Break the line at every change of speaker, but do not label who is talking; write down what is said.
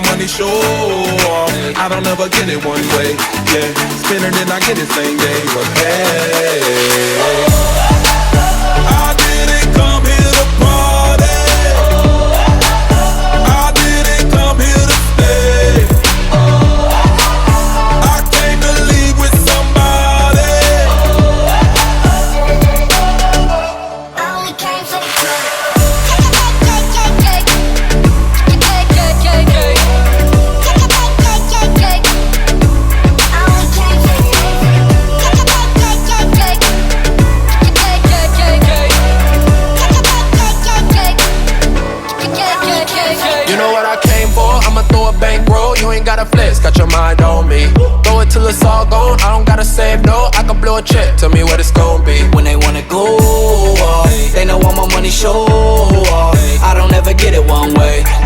my money sure. I don't ever get it one way, yeah. Spin it and I get it same day, but hey, I didn't come here to party. I didn't come here to stay. I came to leave with somebody.
I only came for the club.
You know what I came for? I'ma throw a bankroll. You ain't gotta flex, got your mind on me. Throw it till it's all gone. I don't gotta save no. I can blow a check. Tell me what it's gon' be.
When they wanna go off, they know all my money show off. I don't ever get it one way.